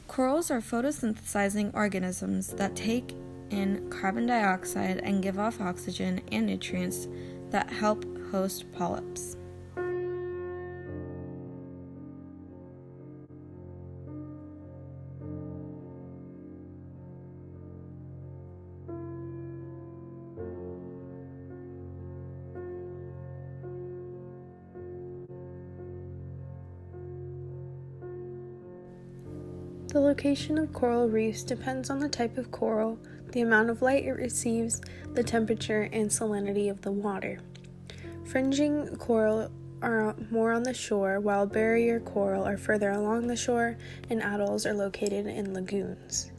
Corals are photosynthesizing organisms that take in carbon dioxide and give off oxygen and nutrients that help host polyps. The location of coral reefs depends on the type of coral, the amount of light it receives, the temperature, and salinity of the water. Fringing coral are more on the shore, while barrier coral are further along the shore, and atolls are located in lagoons.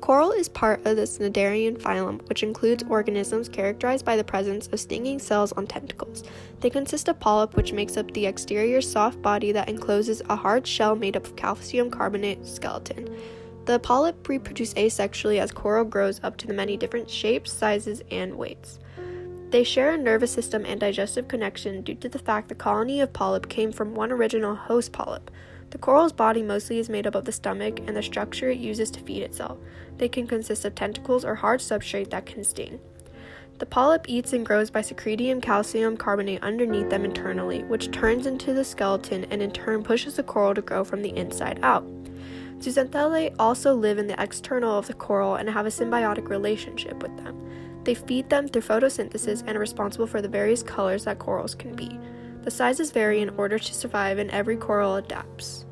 Coral is part of the cnidarian phylum, which includes organisms characterized by the presence of stinging cells on tentacles. They consist of polyp, which makes up the exterior soft body that encloses a hard shell made up of calcium carbonate skeleton. The polyp reproduce asexually as coral grows up to the many different shapes, sizes, and weights. They share a nervous system and digestive connection due to the fact the colony of polyp came from one original host polyp. The coral's body mostly is made up of the stomach and the structure it uses to feed itself. They can consist of tentacles or hard substrate that can sting. The polyp eats and grows by secreting calcium carbonate underneath them internally, which turns into the skeleton and in turn pushes the coral to grow from the inside out. Zooxanthellae also live in the external of the coral and have a symbiotic relationship with them. They feed them through photosynthesis and are responsible for the various colors that corals can be. The sizes vary in order to survive, and every coral adapts.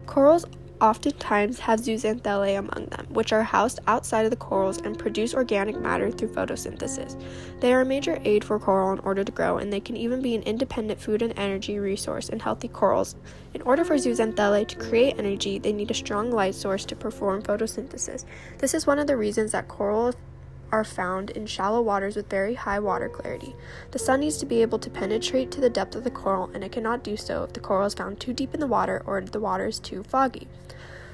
Corals oftentimes have zooxanthellae among them, which are housed outside of the corals and produce organic matter through photosynthesis. They are a major aid for coral in order to grow, and they can even be an independent food and energy resource in healthy corals. In order for zooxanthellae to create energy, they need a strong light source to perform photosynthesis. This is one of the reasons that corals are found in shallow waters with very high water clarity. The sun needs to be able to penetrate to the depth of the coral, and it cannot do so if the coral is found too deep in the water or the water is too foggy.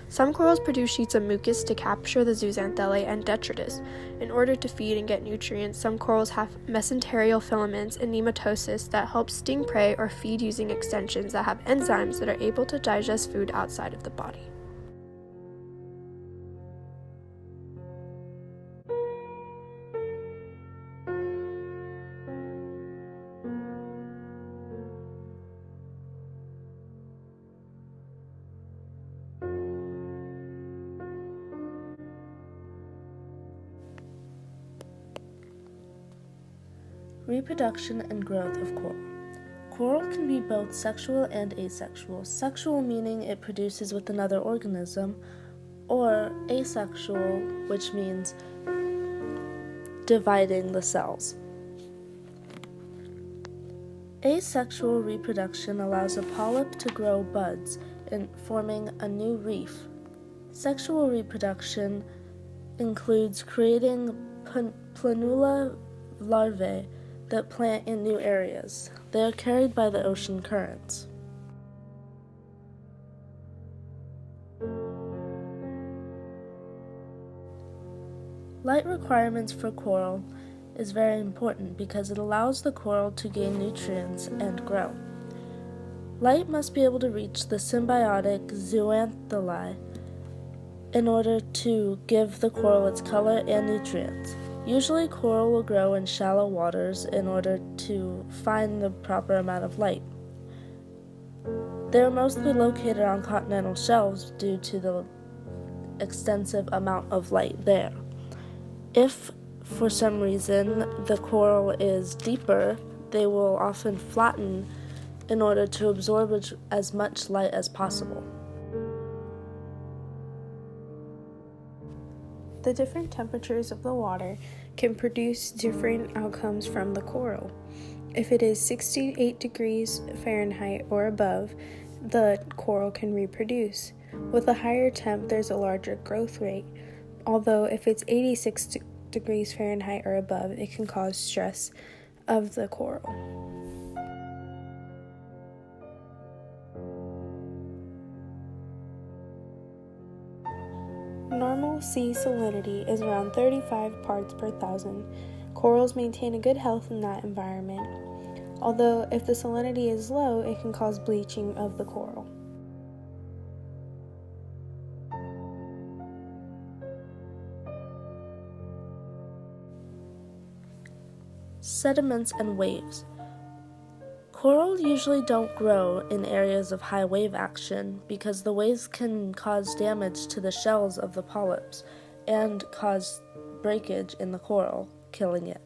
Some corals produce sheets of mucus to capture the zooxanthellae and detritus. In order to feed and get nutrients, some corals have mesenterial filaments and nematocysts that help sting prey or feed using extensions that have enzymes that are able to digest food outside of the body. Reproduction and growth of coral. Coral can be both sexual and asexual. Sexual meaning it produces with another organism, or asexual, which means dividing the cells. Asexual reproduction allows a polyp to grow buds in forming a new reef. Sexual reproduction includes creating planula larvae that plant in new areas. They are carried by the ocean currents. Light requirements for coral is very important because it allows the coral to gain nutrients and grow. Light must be able to reach the symbiotic zooxanthellae in order to give the coral its color and nutrients. Usually coral will grow in shallow waters in order to find the proper amount of light. They are mostly located on continental shelves due to the extensive amount of light there. If, for some reason, the coral is deeper, they will often flatten in order to absorb as much light as possible. The different temperatures of the water can produce different outcomes from the coral. If it is 68 degrees Fahrenheit or above, the coral can reproduce. With a higher temp, there's a larger growth rate, although if it's 86 degrees Fahrenheit or above, it can cause stress of the coral. Normal sea salinity is around 35 parts per thousand. Corals maintain a good health in that environment, although if the salinity is low, it can cause bleaching of the coral. Sediments and waves. Coral usually don't grow in areas of high wave action because the waves can cause damage to the shells of the polyps and cause breakage in the coral, killing it.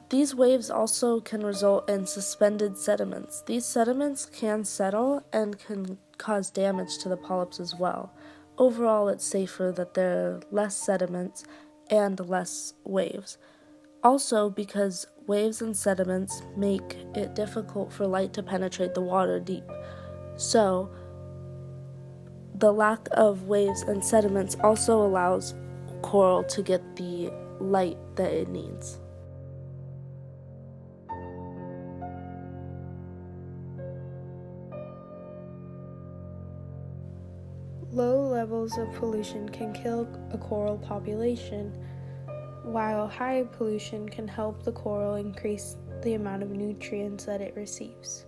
These waves also can result in suspended sediments. These sediments can settle and can cause damage to the polyps as well. Overall, it's safer that there are less sediments and less waves. Also, because waves and sediments make it difficult for light to penetrate the water deep. So, the lack of waves and sediments also allows coral to get the light that it needs. Low levels of pollution can kill a coral population, while high pollution can help the coral increase the amount of nutrients that it receives.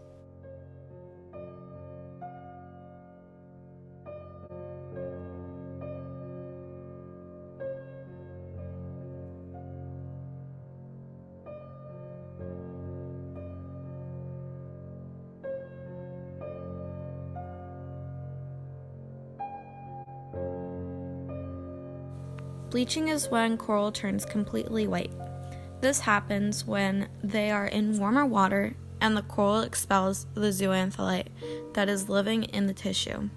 Bleaching is when coral turns completely white. This happens when they are in warmer water and the coral expels the zooxanthellate that is living in the tissue.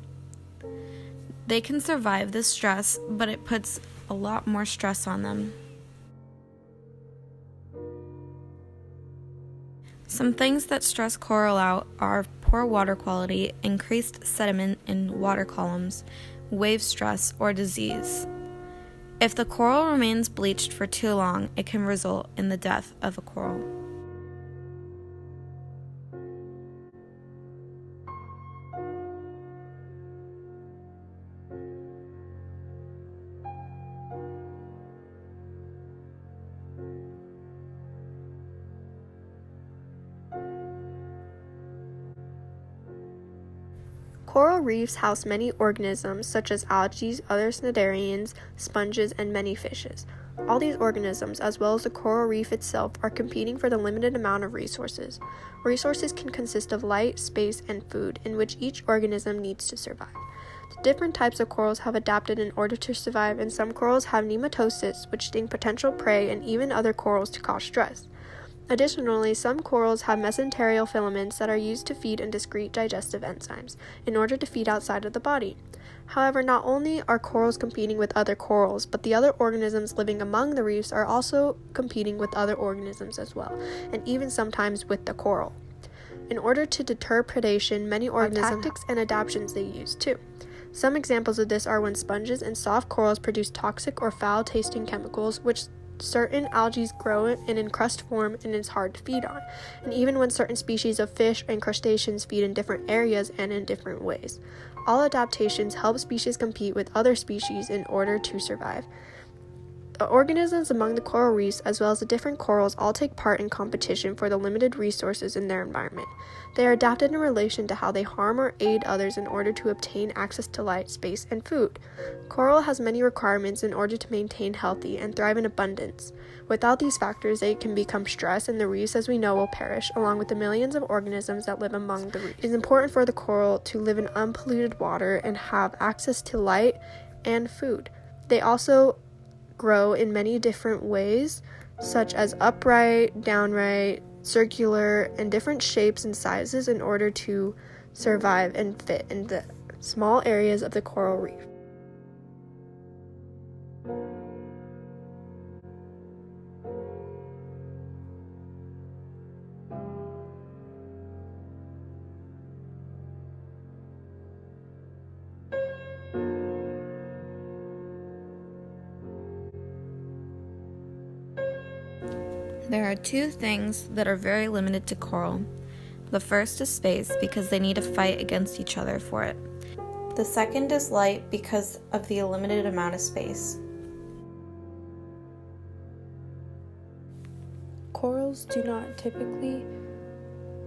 They can survive this stress, but it puts a lot more stress on them. Some things that stress coral out are poor water quality, increased sediment in water columns, wave stress, or disease. If the coral remains bleached for too long, it can result in the death of a coral. Coral reefs house many organisms such as algae, other cnidarians, sponges, and many fishes. All these organisms, as well as the coral reef itself, are competing for the limited amount of resources. Resources can consist of light, space, and food, in which each organism needs to survive. The different types of corals have adapted in order to survive, and some corals have nematocysts, which sting potential prey and even other corals to cause stress. Additionally, some corals have mesenterial filaments that are used to feed in discrete digestive enzymes in order to feed outside of the body. However, not only are corals competing with other corals, but the other organisms living among the reefs are also competing with other organisms as well, and even sometimes with the coral. In order to deter predation, many organisms tactics and adaptations they use too. Some examples of this are when sponges and soft corals produce toxic or foul-tasting chemicals, which certain algae grow in encrust form and is hard to feed on, and even when certain species of fish and crustaceans feed in different areas and in different ways. All adaptations help species compete with other species in order to survive. The organisms among the coral reefs, as well as the different corals, all take part in competition for the limited resources in their environment. They are adapted in relation to how they harm or aid others in order to obtain access to light, space, and food. Coral has many requirements in order to maintain healthy and thrive in abundance. Without these factors, they can become stressed, and the reefs, as we know, will perish, along with the millions of organisms that live among the reefs. It is important for the coral to live in unpolluted water and have access to light and food. They also grow in many different ways, such as upright, downright, circular, and different shapes and sizes in order to survive and fit in the small areas of the coral reef. There are two things that are very limited to coral. The first is space, because they need to fight against each other for it. The second is light, because of the limited amount of space. Corals do not typically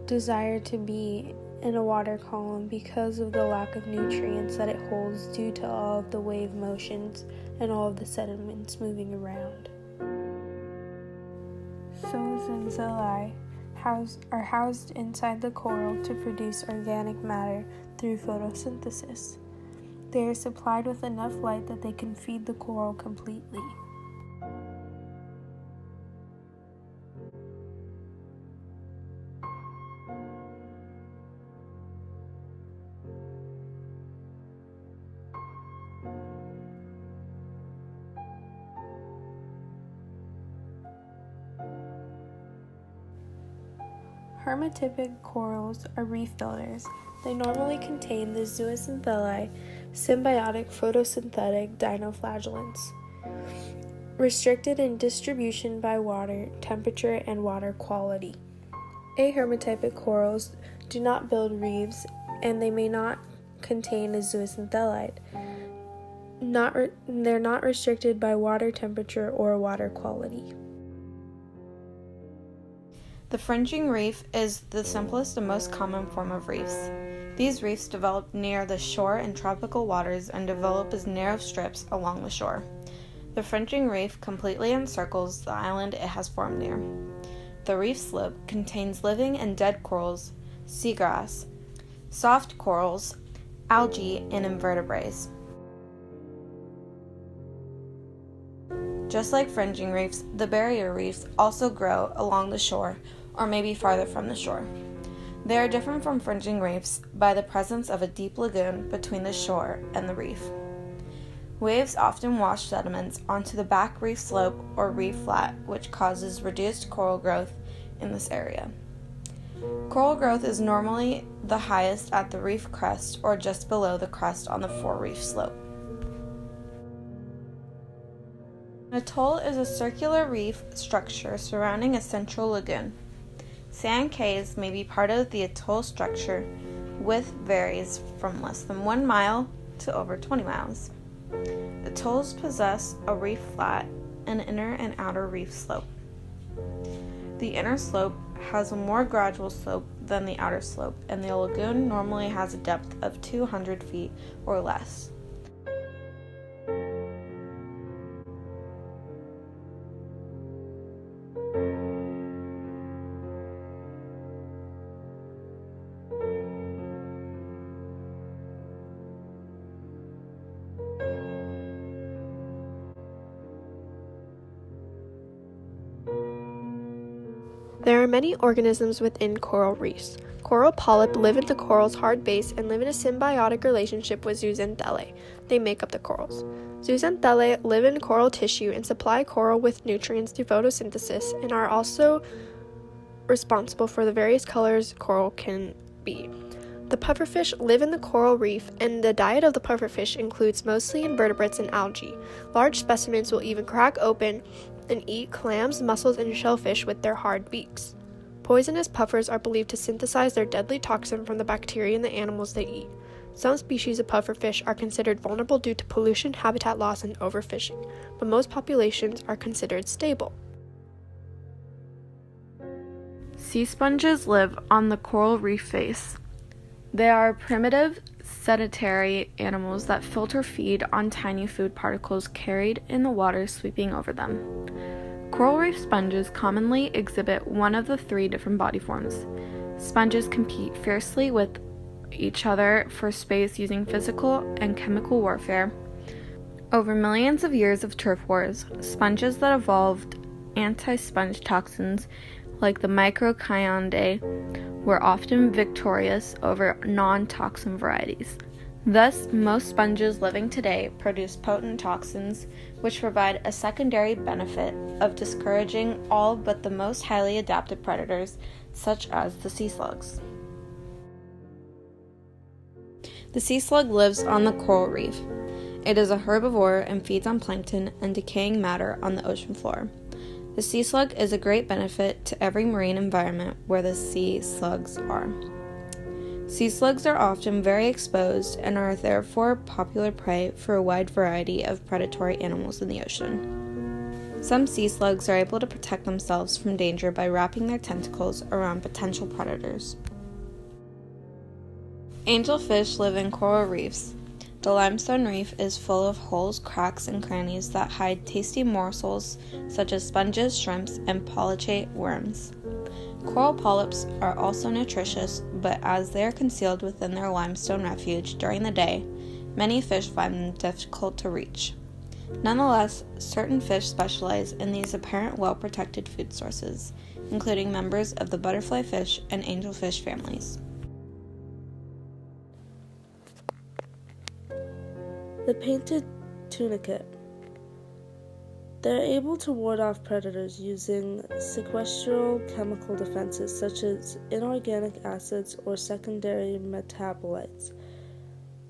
desire to be in a water column because of the lack of nutrients that it holds due to all of the wave motions and all of the sediments moving around. Zooxanthellae are housed inside the coral to produce organic matter through photosynthesis. They are supplied with enough light that they can feed the coral completely. Hermatypic corals are reef builders. They normally contain the zooxanthellae, symbiotic photosynthetic dinoflagellants, restricted in distribution by water, temperature, and water quality. Ahermatypic corals do not build reefs, and they may not contain a zooxanthellae. They're not restricted by water temperature or water quality. The fringing reef is the simplest and most common form of reefs. These reefs develop near the shore in tropical waters and develop as narrow strips along the shore. The fringing reef completely encircles the island it has formed near. The reef slope contains living and dead corals, seagrass, soft corals, algae, and invertebrates. Just like fringing reefs, the barrier reefs also grow along the shore or maybe farther from the shore. They are different from fringing reefs by the presence of a deep lagoon between the shore and the reef. Waves often wash sediments onto the back reef slope or reef flat, which causes reduced coral growth in this area. Coral growth is normally the highest at the reef crest or just below the crest on the forereef slope. An atoll is a circular reef structure surrounding a central lagoon. Sand cays may be part of the atoll structure, width varies from less than 1 mile to over 20 miles. Atolls possess a reef flat, an inner and outer reef slope. The inner slope has a more gradual slope than the outer slope, and the lagoon normally has a depth of 200 feet or less. There are many organisms within coral reefs. Coral polyp live in the coral's hard base and live in a symbiotic relationship with zooxanthellae. They make up the corals. Zooxanthellae live in coral tissue and supply coral with nutrients through photosynthesis and are also responsible for the various colors coral can be. The pufferfish live in the coral reef, and the diet of the pufferfish includes mostly invertebrates and algae. Large specimens will even crack open and eat clams, mussels, and shellfish with their hard beaks. Poisonous puffers are believed to synthesize their deadly toxin from the bacteria in the animals they eat. Some species of pufferfish are considered vulnerable due to pollution, habitat loss, and overfishing, but most populations are considered stable. Sea sponges live on the coral reef face. They are primitive, sedentary animals that filter feed on tiny food particles carried in the water sweeping over them. Coral reef sponges commonly exhibit one of the 3 different body forms. Sponges compete fiercely with each other for space using physical and chemical warfare. Over millions of years of turf wars, sponges that evolved anti-sponge toxins like the microchiondae were often victorious over non-toxin varieties. Thus, most sponges living today produce potent toxins, which provide a secondary benefit of discouraging all but the most highly adapted predators, such as the sea slugs. The sea slug lives on the coral reef. It is a herbivore and feeds on plankton and decaying matter on the ocean floor. The sea slug is a great benefit to every marine environment where the sea slugs are. Sea slugs are often very exposed and are therefore popular prey for a wide variety of predatory animals in the ocean. Some sea slugs are able to protect themselves from danger by wrapping their tentacles around potential predators. Angelfish live in coral reefs. The limestone reef is full of holes, cracks, and crannies that hide tasty morsels such as sponges, shrimps, and polychaete worms. Coral polyps are also nutritious, but as they are concealed within their limestone refuge during the day, many fish find them difficult to reach. Nonetheless, certain fish specialize in these apparent well-protected food sources, including members of the butterfly fish and angelfish families. The painted tunicate. They're able to ward off predators using sequestral chemical defenses such as inorganic acids or secondary metabolites.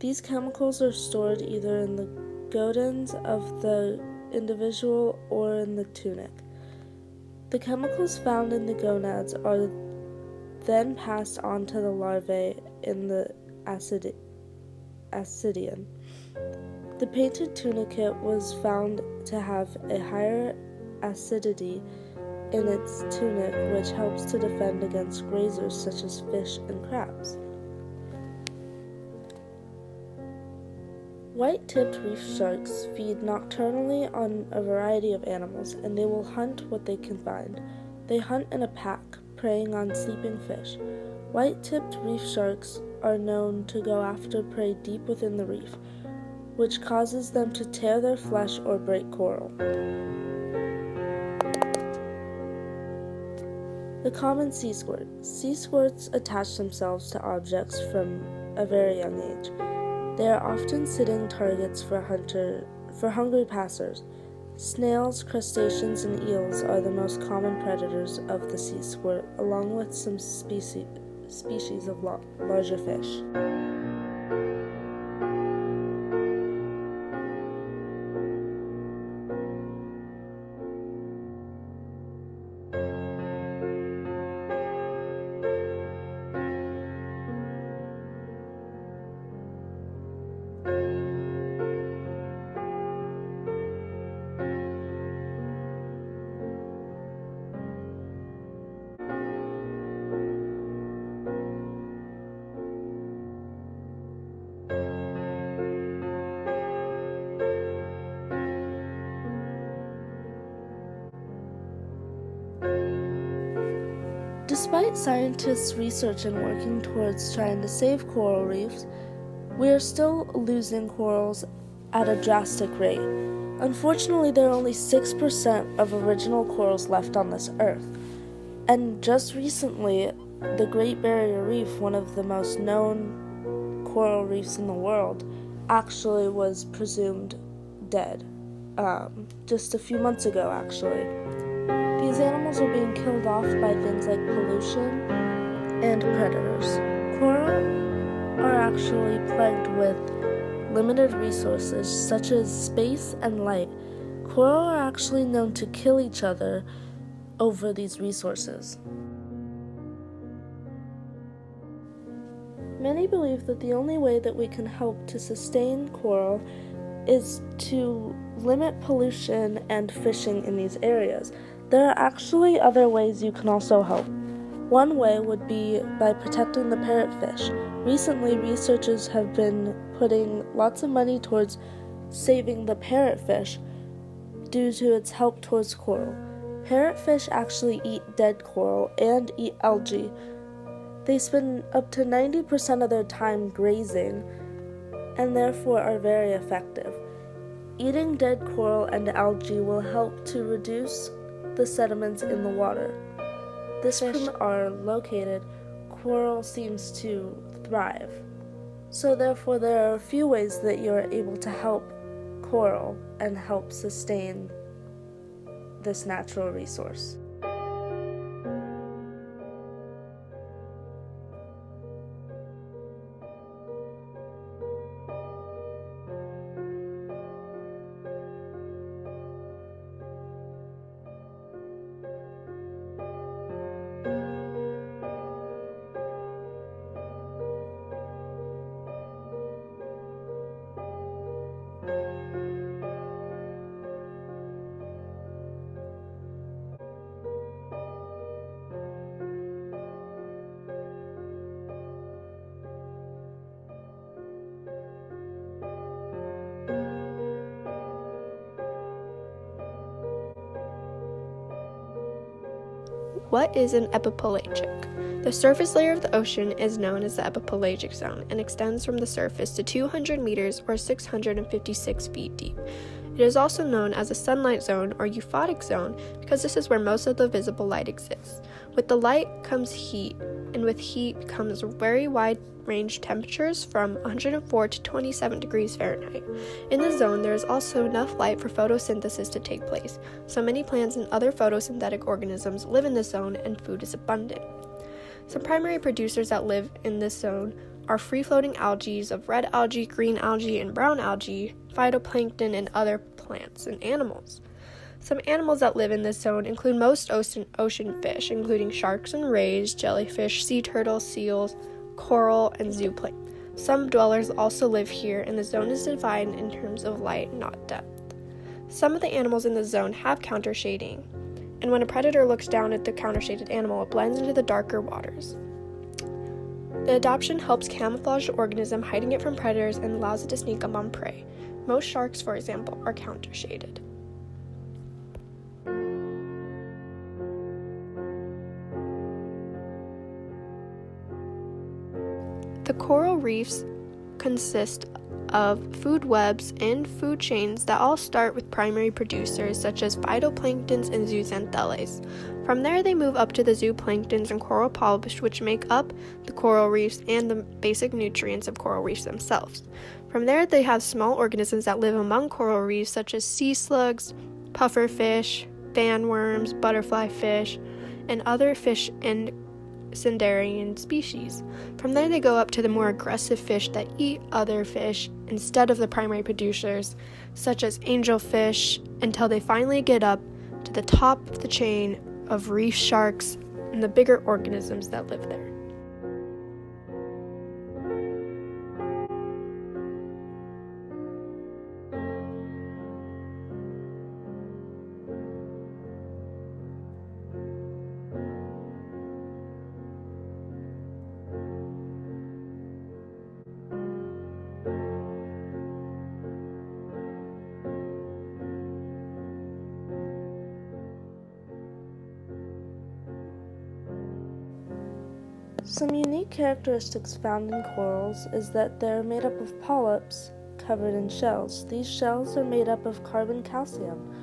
These chemicals are stored either in the gonads of the individual or in the tunic. The chemicals found in the gonads are then passed on to the larvae in the ascidian. The painted tunicate was found to have a higher acidity in its tunic, which helps to defend against grazers such as fish and crabs. White-tipped reef sharks feed nocturnally on a variety of animals, and they will hunt what they can find. They hunt in a pack, preying on sleeping fish. White-tipped reef sharks are known to go after prey deep within the reef, which causes them to tear their flesh or break coral. The common sea squirt. Sea squirts attach themselves to objects from a very young age. They are often sitting targets for hungry passers. Snails, crustaceans, and eels are the most common predators of the sea squirt, along with some species of larger fish. Despite scientists' research and working towards trying to save coral reefs, we are still losing corals at a drastic rate. Unfortunately, there are only 6% of original corals left on this earth. And just recently, the Great Barrier Reef, one of the most known coral reefs in the world, actually was presumed dead. Just a few months ago, actually. These animals are being killed off by things like pollution and predators. Coral are actually plagued with limited resources such as space and light. Coral are actually known to kill each other over these resources. Many believe that the only way that we can help to sustain coral is to limit pollution and fishing in these areas. There are actually other ways you can also help. One way would be by protecting the parrotfish. Recently, researchers have been putting lots of money towards saving the parrotfish due to its help towards coral. Parrotfish actually eat dead coral and eat algae. They spend up to 90% of their time grazing and therefore are very effective. Eating dead coral and algae will help to reduce the sediments in the water. This fish are located, coral seems to thrive. So therefore there are a few ways that you're able to help coral and help sustain this natural resource. What is an epipelagic? The surface layer of the ocean is known as the epipelagic zone and extends from the surface to 200 meters or 656 feet deep. It is also known as a sunlight zone or euphotic zone because this is where most of the visible light exists. With the light comes heat, and with heat comes very wide range temperatures from 104 to 27 degrees Fahrenheit. In the zone, there is also enough light for photosynthesis to take place, so many plants and other photosynthetic organisms live in this zone and food is abundant. Some primary producers that live in this zone are free-floating algae of red algae, green algae, and brown algae, phytoplankton, and other plants and animals. Some animals that live in this zone include most ocean fish, including sharks and rays, jellyfish, sea turtles, seals, coral, and zooplankton. Some dwellers also live here, and the zone is defined in terms of light, not depth. Some of the animals in the zone have countershading, and when a predator looks down at the countershaded animal, it blends into the darker waters. The adaptation helps camouflage the organism, hiding it from predators, and allows it to sneak up on prey. Most sharks, for example, are countershaded. The coral reefs consist of food webs and food chains that all start with primary producers such as phytoplanktons and zooxanthellae. From there, they move up to the zooplanktons and coral polyps, which make up the coral reefs and the basic nutrients of coral reefs themselves. From there, they have small organisms that live among coral reefs such as sea slugs, pufferfish, bandworms, butterfly fish, and other fish and cnidarian species. From there, they go up to the more aggressive fish that eat other fish instead of the primary producers, such as angelfish, until they finally get up to the top of the chain of reef sharks and the bigger organisms that live there. Some unique characteristics found in corals is that they're made up of polyps covered in shells. These shells are made up of carbon calcium.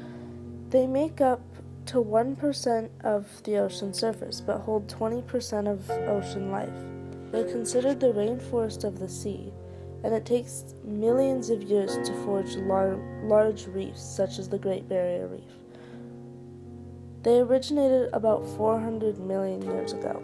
They make up to 1% of the ocean surface, but hold 20% of ocean life. They're considered the rainforest of the sea, and it takes millions of years to forge large reefs, such as the Great Barrier Reef. They originated about 400 million years ago.